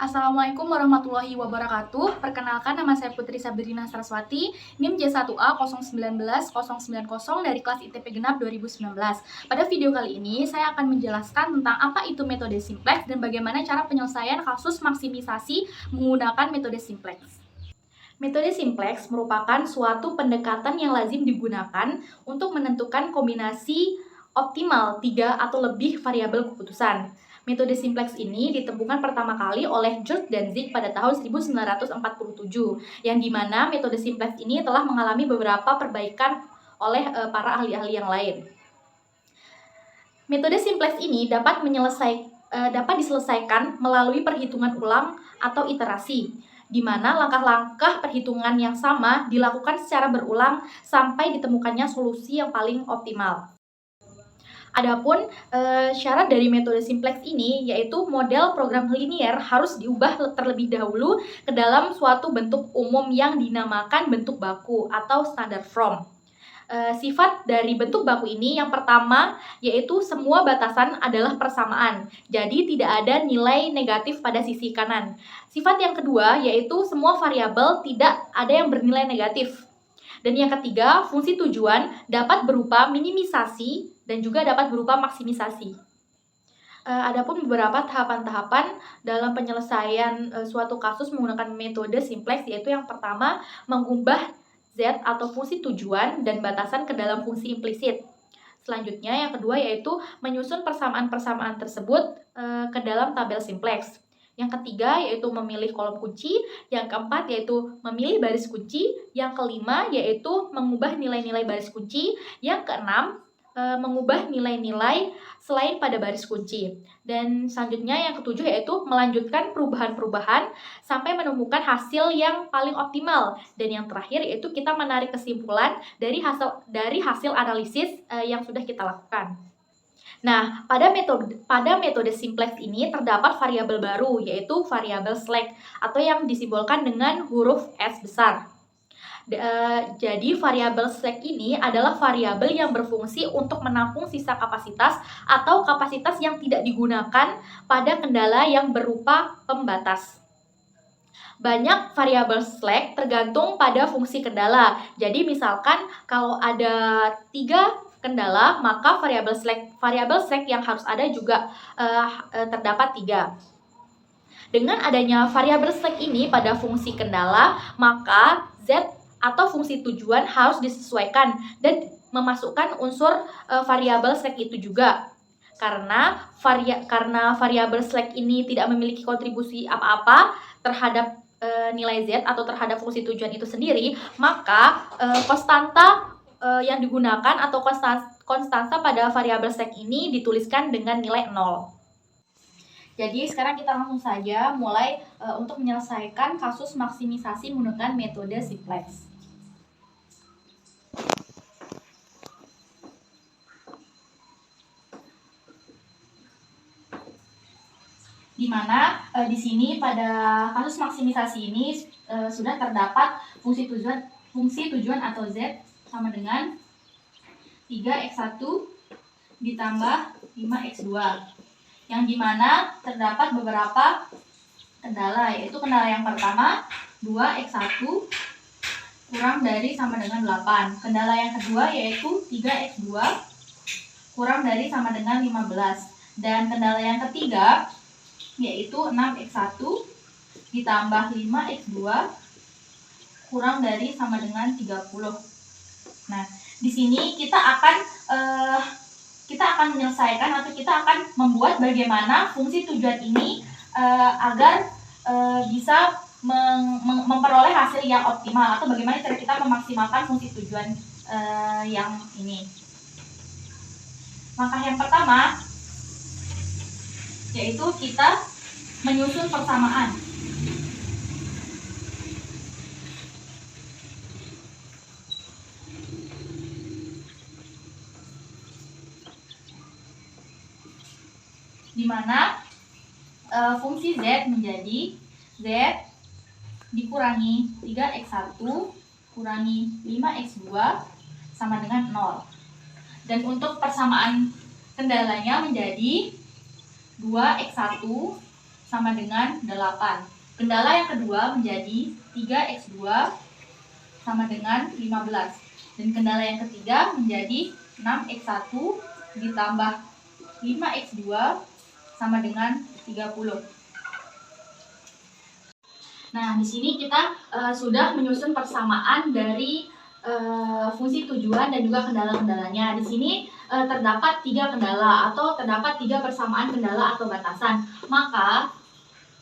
Assalamualaikum warahmatullahi wabarakatuh. Perkenalkan, nama saya Putri Sabrina Saraswati, NIM J1A 019 090 dari kelas ITP Genap 2019. Pada video kali ini, saya akan menjelaskan tentang apa itu metode simplex dan bagaimana cara penyelesaian kasus maksimisasi menggunakan metode simplex. Metode simplex merupakan suatu pendekatan yang lazim digunakan untuk menentukan kombinasi optimal 3 atau lebih variabel keputusan. Metode simplex ini ditemukan pertama kali oleh George Danzig pada tahun 1947, yang dimana metode simplex ini telah mengalami beberapa perbaikan oleh para ahli-ahli yang lain. Metode simplex ini dapat diselesaikan melalui perhitungan ulang atau iterasi, di mana langkah-langkah perhitungan yang sama dilakukan secara berulang sampai ditemukannya solusi yang paling optimal. Adapun syarat dari metode simplex ini yaitu model program linier harus diubah terlebih dahulu ke dalam suatu bentuk umum yang dinamakan bentuk baku atau standard form. Sifat dari bentuk baku ini yang pertama yaitu semua batasan adalah persamaan, jadi tidak ada nilai negatif pada sisi kanan. Sifat yang kedua yaitu semua variabel tidak ada yang bernilai negatif. Dan yang ketiga, fungsi tujuan dapat berupa minimisasi dan juga dapat berupa maksimisasi. Adapun beberapa tahapan-tahapan dalam penyelesaian suatu kasus menggunakan metode simplex, yaitu yang pertama, mengubah Z atau fungsi tujuan dan batasan ke dalam fungsi implisit. Selanjutnya, yang kedua yaitu menyusun persamaan-persamaan tersebut ke dalam tabel simplex. Yang ketiga yaitu memilih kolom kunci, yang keempat yaitu memilih baris kunci, yang kelima yaitu mengubah nilai-nilai baris kunci, yang keenam mengubah nilai-nilai selain pada baris kunci. Dan selanjutnya yang ketujuh yaitu melanjutkan perubahan-perubahan sampai menemukan hasil yang paling optimal. Dan yang terakhir yaitu kita menarik kesimpulan dari hasil analisis yang sudah kita lakukan. Nah, pada metode simplex ini terdapat variabel baru, yaitu variabel slack, atau yang disimbolkan dengan huruf S besar. Jadi, variabel slack ini adalah variabel yang berfungsi untuk menampung sisa kapasitas atau kapasitas yang tidak digunakan pada kendala yang berupa pembatas. Banyak variabel slack tergantung pada fungsi kendala. Jadi, misalkan kalau ada 3 kendala, maka variabel slack yang harus ada juga terdapat 3. Dengan adanya variabel slack ini pada fungsi kendala, maka Z atau fungsi tujuan harus disesuaikan dan memasukkan unsur variabel slack itu juga. Karena variabel slack ini tidak memiliki kontribusi apa-apa terhadap nilai Z atau terhadap fungsi tujuan itu sendiri, maka konstanta yang digunakan atau konstanta pada variabel slack ini dituliskan dengan nilai 0. Jadi sekarang kita langsung saja mulai untuk menyelesaikan kasus maksimisasi menggunakan metode simplex. Di mana di sini pada kasus maksimisasi ini sudah terdapat fungsi tujuan atau Z sama dengan 3x1 ditambah 5x2, yang dimana terdapat beberapa kendala, yaitu kendala yang pertama 2x1 kurang dari sama dengan 8. Kendala yang kedua yaitu 3x2 kurang dari sama dengan 15. Dan kendala yang ketiga yaitu 6x1 ditambah 5x2 kurang dari sama dengan 30. Nah, di sini kita akan menyelesaikan atau kita akan membuat bagaimana fungsi tujuan ini agar bisa memperoleh hasil yang optimal, atau bagaimana cara kita memaksimalkan fungsi tujuan yang ini. Langkah yang pertama yaitu kita menyusun persamaan. Di mana fungsi Z menjadi Z dikurangi 3x1 kurangi 5x2 sama dengan 0. Dan untuk persamaan kendalanya menjadi 2x1 sama dengan 8. Kendala yang kedua menjadi 3x2 sama dengan 15. Dan kendala yang ketiga menjadi 6x1 ditambah 5x2 sama dengan 30. Nah, di sini kita sudah menyusun persamaan dari fungsi tujuan dan juga kendala-kendalanya. Di sini terdapat 3 kendala atau terdapat 3 persamaan kendala atau batasan. Maka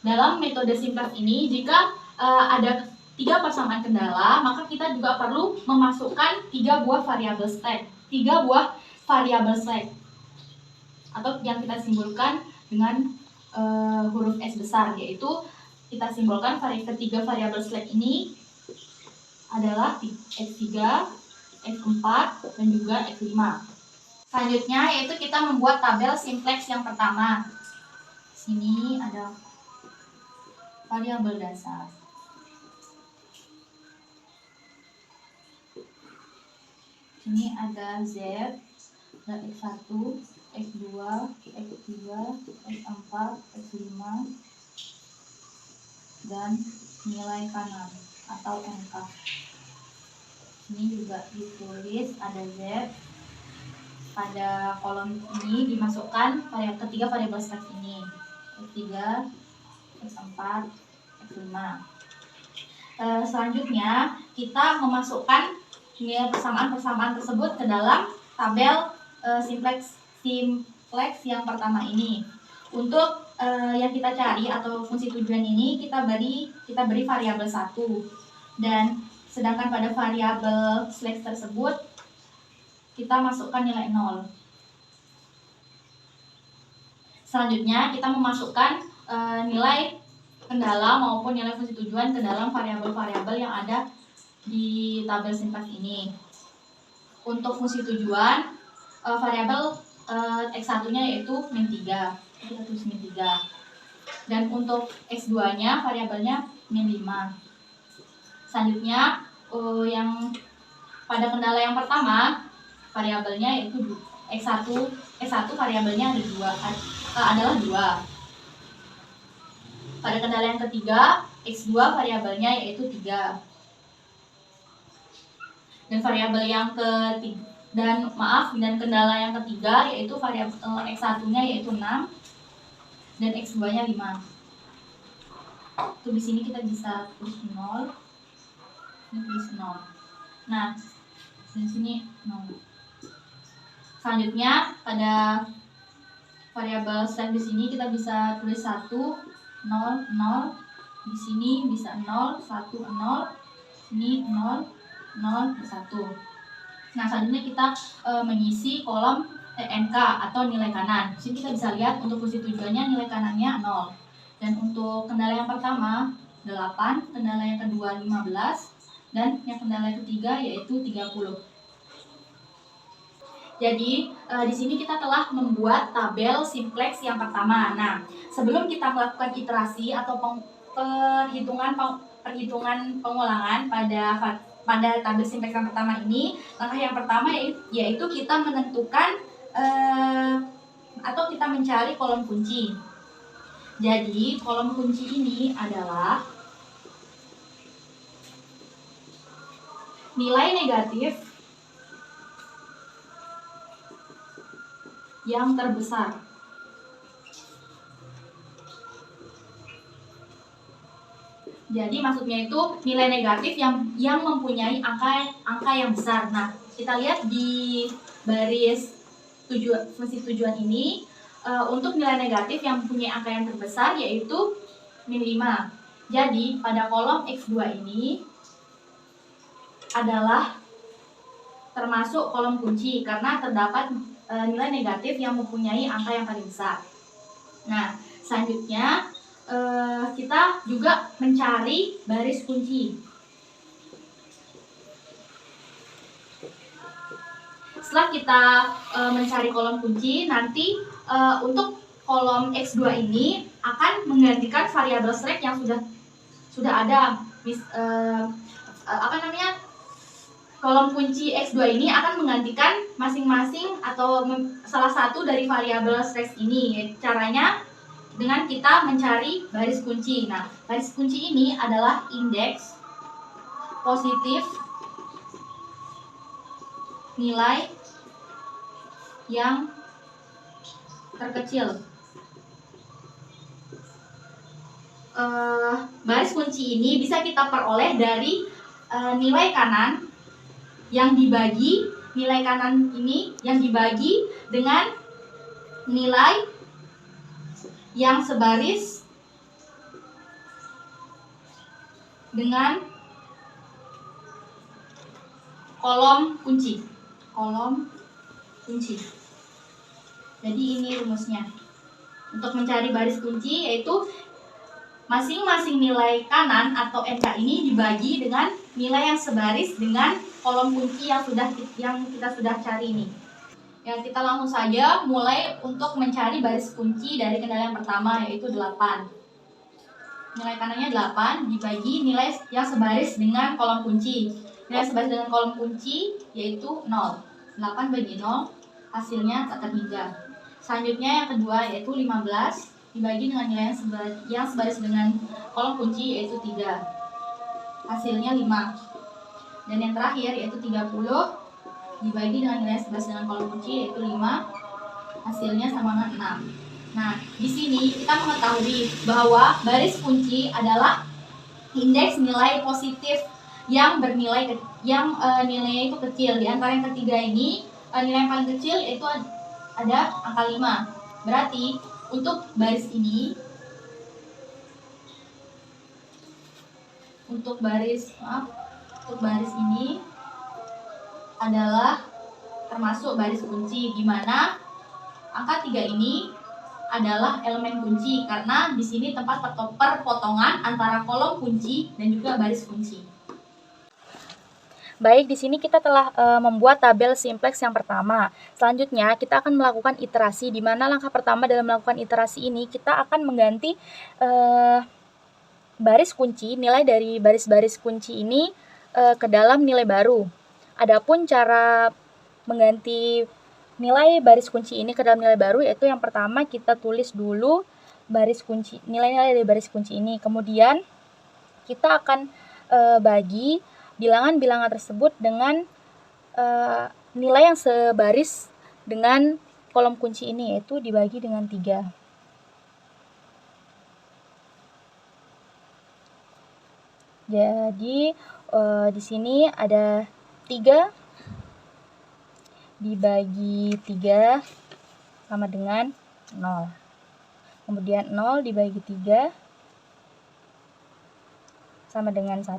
dalam metode simplex ini, jika ada 3 persamaan kendala, maka kita juga perlu memasukkan 3 buah variabel slack. 3 buah variabel slack atau yang kita simbolkan dengan huruf S besar, yaitu kita simbolkan ketiga variabel slack ini adalah X3, X4, dan juga X5. Selanjutnya yaitu kita membuat tabel simplex yang pertama. Sini ada variabel dasar. Sini ada Z, ada X1, X2, X3, X4, X5, dan nilai kanan atau NK. Ini juga ditulis ada Z. Pada kolom ini dimasukkan ketiga variabel slack ini, X3, X4, X5. Selanjutnya kita memasukkan nilai persamaan tersebut ke dalam tabel simplex yang pertama ini. Untuk yang kita cari atau fungsi tujuan ini kita beri variabel 1, dan sedangkan pada variabel slack tersebut kita masukkan nilai 0. Selanjutnya kita memasukkan nilai kendala maupun nilai fungsi tujuan ke dalam variabel-variabel yang ada di tabel simplex ini. Untuk fungsi tujuan variabel X1-nya yaitu -3. Kita tulis -3. Dan untuk X2-nya variabelnya -5. Selanjutnya yang pada kendala yang pertama variabelnya yaitu X1 variabelnya adalah 2. Pada kendala yang ketiga X2 variabelnya yaitu 3. Dan variabel yang dan kendala yang ketiga yaitu variabel X1-nya yaitu 6 dan X2-nya 5. Tuh di sini kita bisa tulis 0. Ini tulis 0. Nah, di sini 0. Selanjutnya pada variabel slack di sini kita bisa tulis 1, 0, 0. Di sini bisa 0, 1, 0. Ini 0, 0, 1. Nah, selanjutnya kita mengisi kolom NK atau nilai kanan. Di sini kita bisa lihat untuk fungsi tujuannya nilai kanannya 0. Dan untuk kendala yang pertama 8, kendala yang kedua 15, dan yang kendala yang ketiga yaitu 30. Jadi di sini kita telah membuat tabel simplex yang pertama. Nah, sebelum kita melakukan iterasi atau perhitungan pengulangan pada tabel simplex yang pertama ini, langkah yang pertama yaitu kita menentukan atau kita mencari kolom kunci. Jadi kolom kunci ini adalah nilai negatif yang terbesar. Jadi maksudnya itu nilai negatif yang mempunyai angka yang besar. Nah, kita lihat di baris fungsi tujuan ini untuk nilai negatif yang mempunyai angka yang terbesar yaitu -5. Jadi pada kolom X2 ini adalah termasuk kolom kunci karena terdapat nilai negatif yang mempunyai angka yang paling besar. Nah, selanjutnya kita juga mencari baris kunci. Setelah kita mencari kolom kunci, nanti untuk kolom X2 ini akan menggantikan variabel slack yang sudah ada. Kolom kunci X2 ini akan menggantikan masing-masing atau salah satu dari variabel slack ini. Caranya dengan kita mencari baris kunci. Nah, baris kunci ini adalah indeks positif nilai yang terkecil. Baris kunci ini bisa kita peroleh dari nilai kanan yang dibagi, nilai kanan ini yang dibagi dengan nilai yang sebaris dengan kolom kunci. Jadi ini rumusnya. Untuk mencari baris kunci yaitu masing-masing nilai kanan atau NK ini dibagi dengan nilai yang sebaris dengan kolom kunci yang kita sudah cari ini. Yang kita langsung saja mulai untuk mencari baris kunci dari kendala yang pertama, yaitu 8. Nilai kanannya 8 dibagi nilai yang sebaris dengan kolom kunci. Nilai sebaris dengan kolom kunci yaitu 0. 8 bagi 0 hasilnya tak terhingga. Selanjutnya yang kedua yaitu 15 dibagi dengan nilai yang sebaris dengan kolom kunci yaitu 3. Hasilnya 5. Dan yang terakhir yaitu 30 dibagi dengan nilai sebaris dengan kolom kunci yaitu 5. Hasilnya sama dengan 6. Nah, di sini kita mengetahui bahwa baris kunci adalah indeks nilai positif yang bernilai nilainya itu kecil. Di antara yang ketiga ini nilai yang paling kecil yaitu ada angka 5. Berarti untuk baris ini adalah termasuk baris kunci, di mana angka 3 ini adalah elemen kunci karena di sini tempat perpotongan antara kolom kunci dan juga baris kunci. Baik, di sini kita telah membuat tabel simplex yang pertama. Selanjutnya kita akan melakukan iterasi, di mana langkah pertama dalam melakukan iterasi ini kita akan mengganti baris kunci, nilai dari baris-baris kunci ini ke dalam nilai baru. Adapun cara mengganti nilai baris kunci ini ke dalam nilai baru yaitu yang pertama kita tulis dulu nilai-nilai dari baris kunci ini. Kemudian kita akan bagi bilangan-bilangan tersebut dengan nilai yang sebaris dengan kolom kunci ini, yaitu dibagi dengan 3. Jadi di sini ada 3 dibagi 3 sama dengan 0. Kemudian 0 dibagi 3 sama dengan 1.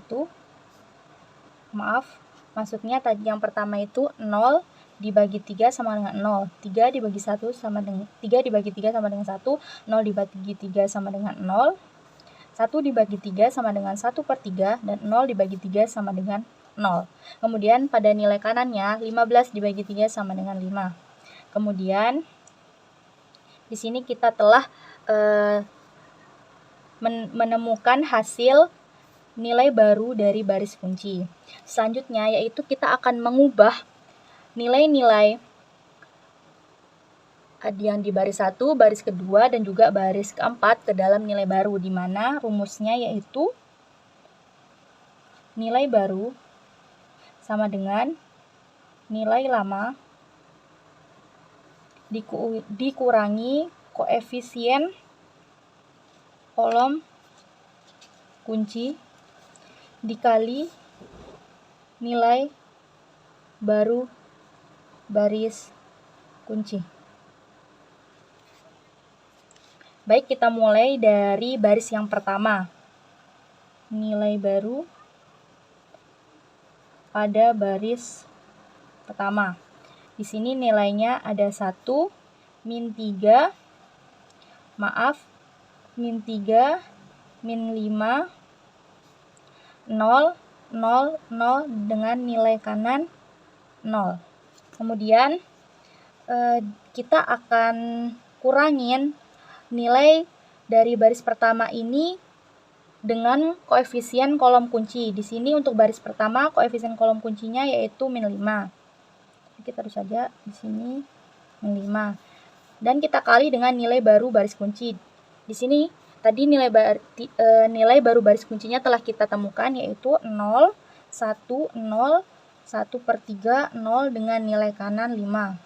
Maaf, maksudnya tadi yang pertama itu 0 dibagi 3 sama dengan 0. 3 dibagi 1 sama dengan 3 dibagi 3 sama dengan 1. 0 dibagi 3 sama dengan 0. 1 dibagi 3 sama dengan 1/3 dan 0 dibagi 3 sama dengan 0. Kemudian pada nilai kanannya 15 dibagi 3 sama dengan 5. Kemudian di sini kita telah menemukan hasil nilai baru dari baris kunci. Selanjutnya yaitu kita akan mengubah nilai-nilai yang di baris 1, baris kedua, dan juga baris keempat ke dalam nilai baru, di mana rumusnya yaitu nilai baru sama dengan nilai lama dikurangi koefisien kolom kunci dikali nilai baru baris kunci. Baik, kita mulai dari baris yang pertama. Nilai baru pada baris pertama. Di sini nilainya ada 1, min 3, min 3, min 5, 0, 0, 0 dengan nilai kanan 0. Kemudian kita akan kurangin nilai dari baris pertama ini dengan koefisien kolom kunci. Di sini untuk baris pertama koefisien kolom kuncinya yaitu min 5. Kita taruh saja di sini min 5. Dan kita kali dengan nilai baru baris kunci. Di sini tadi nilai baru baris kuncinya telah kita temukan, yaitu 0, 1, 0, 1/3, 0 dengan nilai kanan 5.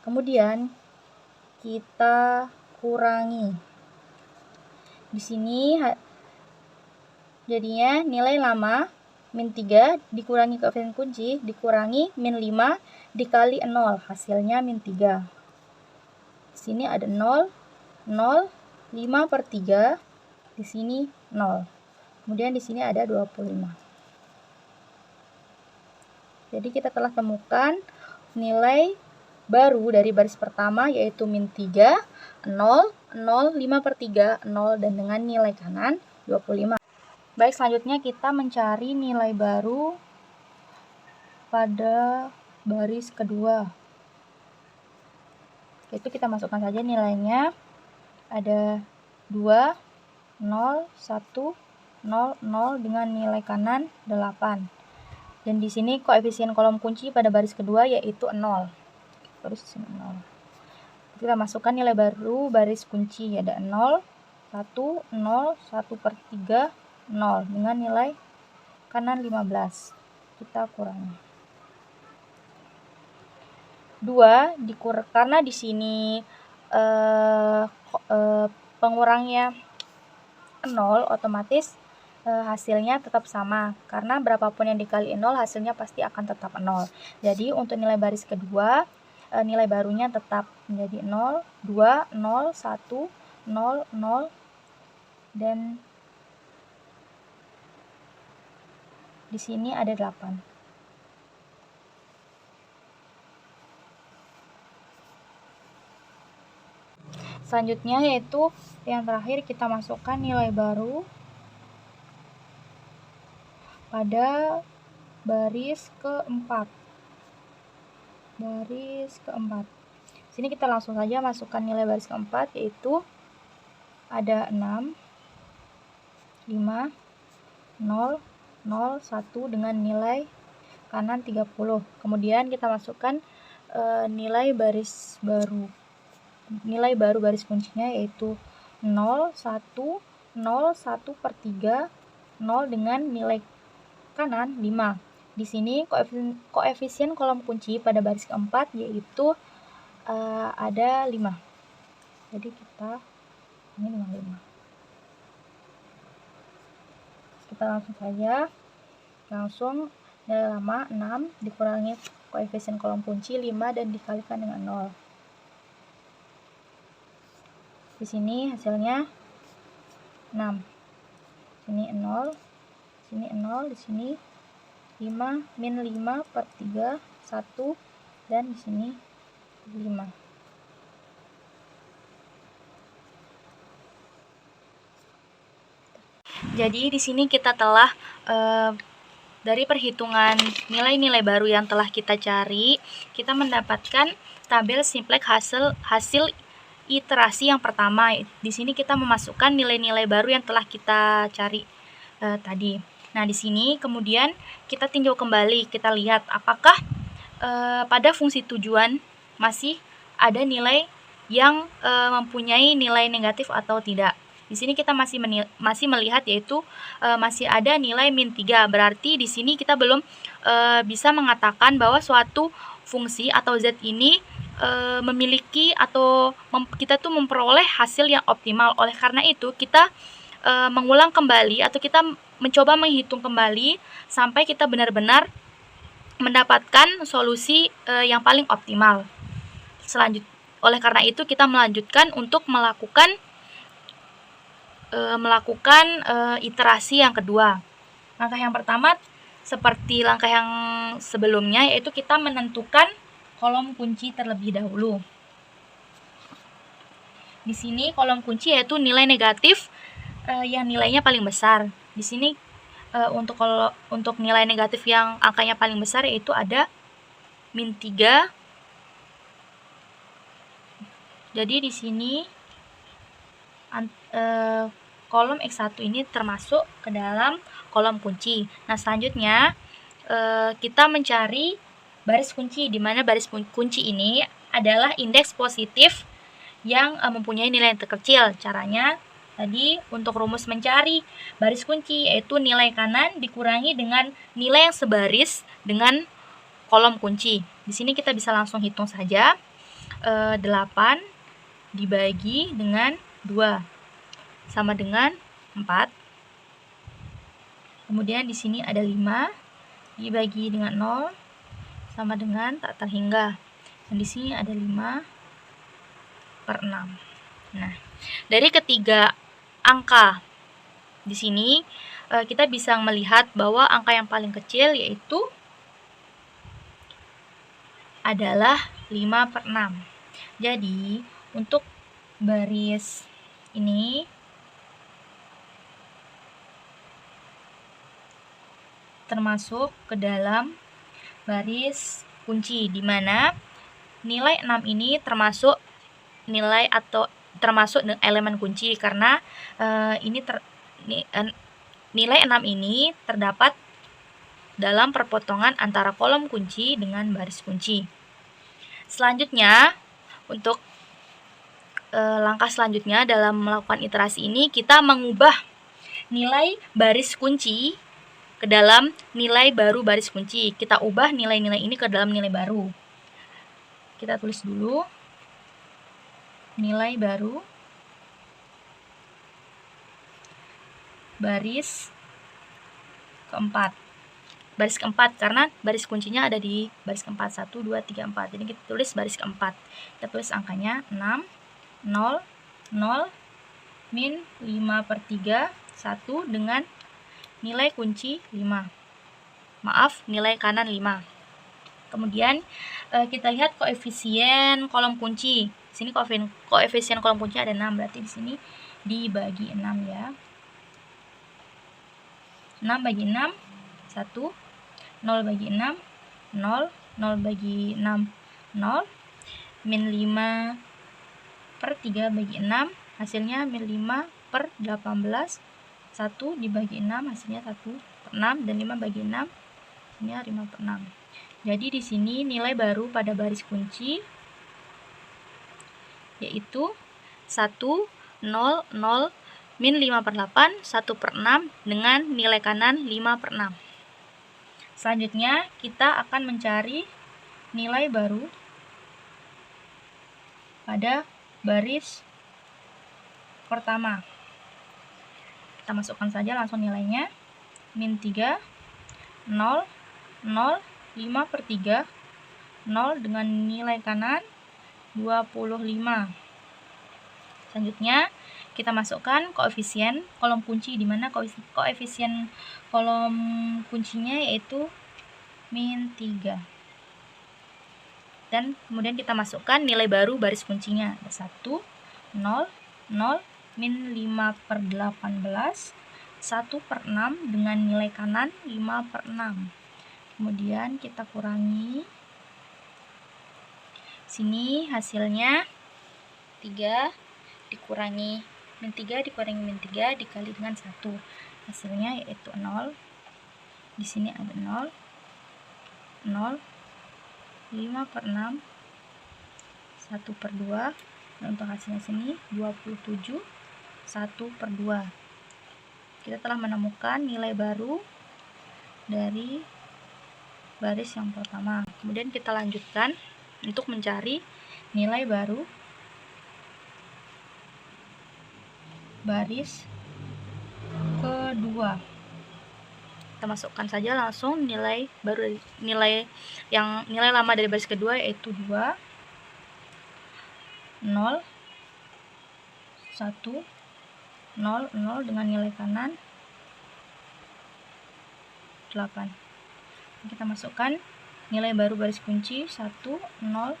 Kemudian kita kurangi. Di sini jadinya nilai lama min 3 dikurangi koefisien kunci dikurangi min 5 dikali 0, hasilnya min 3. Di sini ada 0, 0, 5/3, di sini 0. Kemudian di sini ada 25. Jadi kita telah temukan nilai baru dari baris pertama, yaitu min 3, 0, 0, 5/3, 0, dan dengan nilai kanan 25. Baik, selanjutnya kita mencari nilai baru pada baris kedua. Itu kita masukkan saja nilainya. Ada 2, 0, 1, 0, 0 dengan nilai kanan 8. Dan di sini koefisien kolom kunci pada baris kedua yaitu 0. Terus di sini 0. Kita masukkan nilai baru baris kunci, ada 0, 1, 0, 1/3, 0 dengan nilai kanan 15. Kita kurangi. 2 karena di sini pengurangnya 0, otomatis hasilnya tetap sama, karena berapapun yang dikali 0 hasilnya pasti akan tetap 0. Jadi untuk nilai baris kedua nilai barunya tetap menjadi 0, 2, 0, 1, 0, 0, dan di sini ada 8. Selanjutnya yaitu yang terakhir, kita masukkan nilai baru pada baris keempat. Sini kita langsung saja masukkan nilai baris keempat, yaitu ada 6, 5, 0, 0, 1 dengan nilai kanan 30. Kemudian kita masukkan nilai baru baris kuncinya, yaitu 0, 1, 0, 1/3, 0 dengan nilai kanan 5. Di sini koefisien kolom kunci pada baris keempat yaitu ada 5. Jadi kita ini dengan 5. Kita langsung nilai lama 6 dikurangi koefisien kolom kunci 5 dan dikalikan dengan 0. Di sini hasilnya 6. Sini 0, sini 0, di sini 5 min 5/3, 1, dan di sini 5. Jadi di sini kita telah dari perhitungan nilai-nilai baru yang telah kita cari, kita mendapatkan tabel simplex hasil iterasi yang pertama. Di sini kita memasukkan nilai-nilai baru yang telah kita cari tadi. Nah, di sini kemudian kita tinjau kembali, kita lihat apakah pada fungsi tujuan masih ada nilai yang mempunyai nilai negatif atau tidak. Di sini kita masih melihat, yaitu masih ada nilai min 3. Berarti di sini kita belum bisa mengatakan bahwa suatu fungsi atau z ini memiliki atau kita tuh memperoleh hasil yang optimal. Oleh karena itu kita mengulang kembali atau kita mencoba menghitung kembali sampai kita benar-benar mendapatkan solusi yang paling optimal. Oleh karena itu kita melanjutkan untuk melakukan iterasi yang kedua. Langkah yang pertama seperti langkah yang sebelumnya, yaitu kita menentukan kolom kunci terlebih dahulu. Di sini kolom kunci yaitu nilai negatif yang nilainya paling besar. Di sini untuk nilai negatif yang angkanya paling besar yaitu ada min 3. Jadi di sini kolom X1 ini termasuk ke dalam kolom kunci. Nah, selanjutnya kita mencari baris kunci, di mana baris kunci ini adalah indeks positif yang mempunyai nilai yang terkecil. Caranya tadi untuk rumus mencari baris kunci, yaitu nilai kanan dikurangi dengan nilai yang sebaris dengan kolom kunci. Di sini kita bisa langsung hitung saja. 8 dibagi dengan 2 sama dengan 4. Kemudian di sini ada 5 dibagi dengan 0 sama dengan tak terhingga. Dan di sini ada 5/6. Nah, dari ketiga angka di sini kita bisa melihat bahwa angka yang paling kecil yaitu adalah 5/6. Jadi, untuk baris ini termasuk ke dalam baris kunci, di mana nilai 6 ini termasuk nilai atau termasuk elemen kunci, karena nilai 6 ini terdapat dalam perpotongan antara kolom kunci dengan baris kunci. Selanjutnya, untuk langkah selanjutnya dalam melakukan iterasi ini, kita mengubah nilai baris kunci ke dalam nilai baru baris kunci. Kita ubah nilai-nilai ini ke dalam nilai baru. Kita tulis dulu nilai baru baris keempat. Baris keempat karena baris kuncinya ada di baris keempat, 1, 2, 3, 4. Jadi kita tulis baris keempat. Kita tulis angkanya 6, 0, 0, min 5/3, 1 dengan nilai kunci 5. Maaf, nilai kanan 5. Kemudian kita lihat koefisien kolom kunci. Di sini koefisien kolom kunci ada 6, berarti di sini dibagi 6 ya. 6 bagi 6, 1. 0 bagi 6, 0. 0 bagi 6, 0. Min 5/3 bagi 6, hasilnya min 5/18. 1 dibagi 6, hasilnya 1/6. Dan 5 bagi 6, hasilnya 5/6. Jadi di sini nilai baru pada baris kunci yaitu 1, 0, 0, min 5/8, 1/6 dengan nilai kanan 5/6. Selanjutnya kita akan mencari nilai baru pada baris pertama. Kita masukkan saja langsung nilainya. Min 3, 0, 0, 5/3, 0 dengan nilai kanan 25. Selanjutnya kita masukkan koefisien kolom kunci, di mana koefisien kolom kuncinya yaitu min 3. Dan kemudian kita masukkan nilai baru baris kuncinya. Ada 1, 0, 0, min 5/18, 1/6 dengan nilai kanan 5/6. Kemudian kita kurangi. Sini hasilnya 3 dikurangi min 3 dikurangi min 3 dikali dengan 1. Hasilnya yaitu 0. Di sini ada 0, 0, 5/6, 1/2. Dan untuk hasilnya sini 27, 1/2. Kita telah menemukan nilai baru dari baris yang pertama. Kemudian kita lanjutkan untuk mencari nilai baru baris kedua. Kita masukkan saja langsung nilai baru, nilai lama dari baris kedua yaitu 2, 0, 1, 0, 0 dengan nilai kanan 8. Kita masukkan nilai baru baris kunci 1, 0,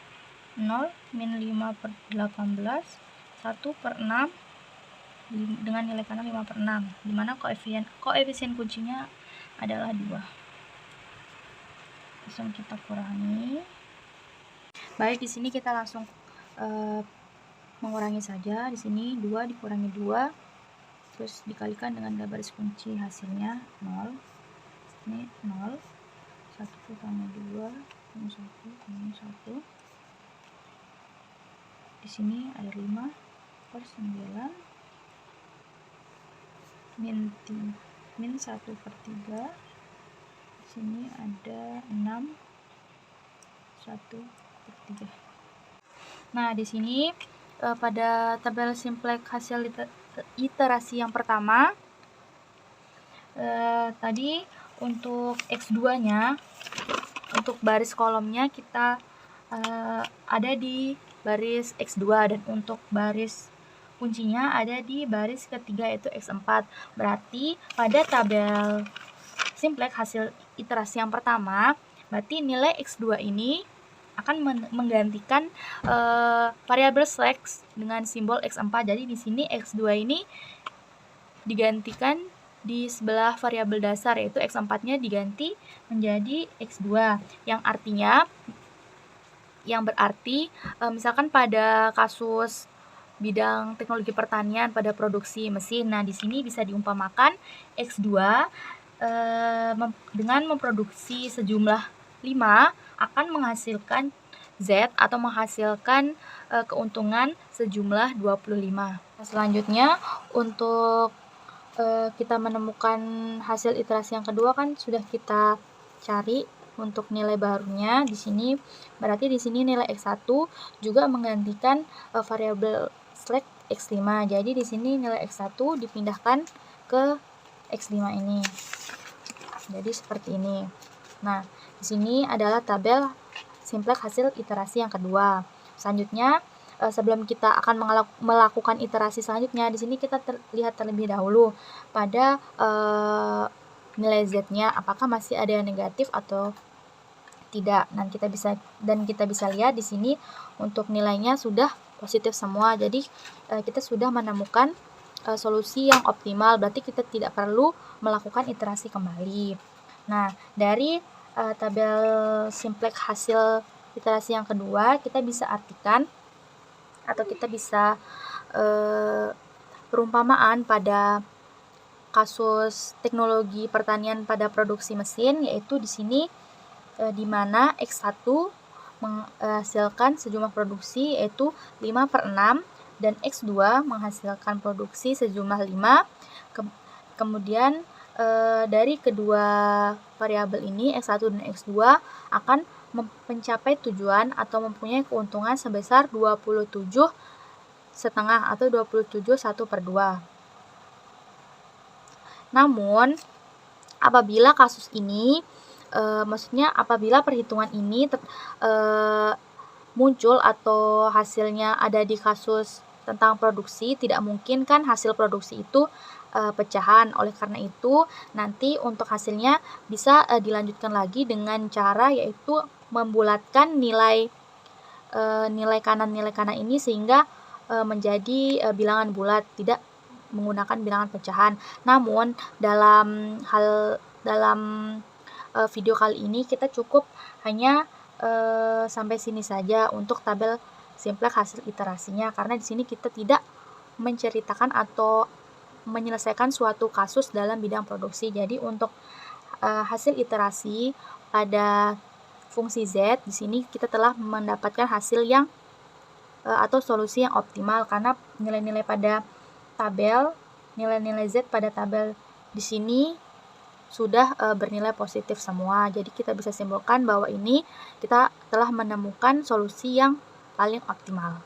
0, min 5/18, 1/6 dengan nilai kanan 5/6, di mana koefisien kuncinya adalah 2. Langsung kita kurangi. Baik, di sini kita langsung mengurangi saja. Di sini 2 dikurangi 2 terus dikalikan dengan baris kunci, hasilnya 0. Ini 0, 1 tambah 2 tambah 1 tambah 1. Di sini ada 5/9. min 1/3. Di sini ada 6 1/3. Nah, di sini pada tabel simplex hasil iterasi yang pertama, tadi untuk X2-nya, untuk baris kolomnya kita ada di baris X2, dan untuk baris kuncinya ada di baris ketiga yaitu X4. Berarti pada tabel simplex hasil iterasi yang pertama, berarti nilai X2 ini akan menggantikan variabel slack dengan simbol X4. Jadi di sini X2 ini digantikan di sebelah variabel dasar, yaitu X4-nya diganti menjadi X2, yang berarti misalkan pada kasus bidang teknologi pertanian pada produksi mesin, nah di sini bisa diumpamakan X2 dengan memproduksi sejumlah 5 akan menghasilkan Z atau menghasilkan keuntungan sejumlah 25. Selanjutnya untuk kita menemukan hasil iterasi yang kedua kan sudah kita cari untuk nilai barunya di sini. Berarti di sini nilai X1 juga menggantikan variabel slack X5. Jadi di sini nilai X1 dipindahkan ke X5 ini. Jadi seperti ini. Nah, di sini adalah tabel simplex hasil iterasi yang kedua. Selanjutnya, sebelum kita akan melakukan iterasi selanjutnya, di sini kita lihat terlebih dahulu pada nilai Z-nya apakah masih ada yang negatif atau tidak. Dan kita bisa lihat di sini untuk nilainya sudah positif semua. Jadi kita sudah menemukan solusi yang optimal, berarti kita tidak perlu melakukan iterasi kembali. Nah, dari tabel simplex hasil iterasi yang kedua, kita bisa artikan atau kita bisa perumpamaan pada kasus teknologi pertanian pada produksi mesin, yaitu di sini di mana X1 menghasilkan sejumlah produksi yaitu 5/6, dan X2 menghasilkan produksi sejumlah 5. Kemudian dari kedua variabel ini, X1 dan X2, akan mencapai tujuan atau mempunyai keuntungan sebesar 27,5 atau 27/1/2. Namun, apabila kasus ini, apabila perhitungan ini muncul atau hasilnya ada di kasus tentang produksi, tidak mungkin kan hasil produksi itu pecahan. Oleh karena itu, nanti untuk hasilnya bisa dilanjutkan lagi dengan cara yaitu membulatkan nilai kanan ini sehingga menjadi bilangan bulat, tidak menggunakan bilangan pecahan. Namun dalam video kali ini kita cukup hanya sampai sini saja untuk tabel simplex hasil iterasinya, karena di sini kita tidak menceritakan atau menyelesaikan suatu kasus dalam bidang produksi. Jadi untuk hasil iterasi pada fungsi Z, di sini kita telah mendapatkan hasil yang atau solusi yang optimal, karena nilai-nilai pada tabel, nilai-nilai Z pada tabel di sini sudah bernilai positif semua. Jadi kita bisa simpulkan bahwa ini kita telah menemukan solusi yang paling optimal.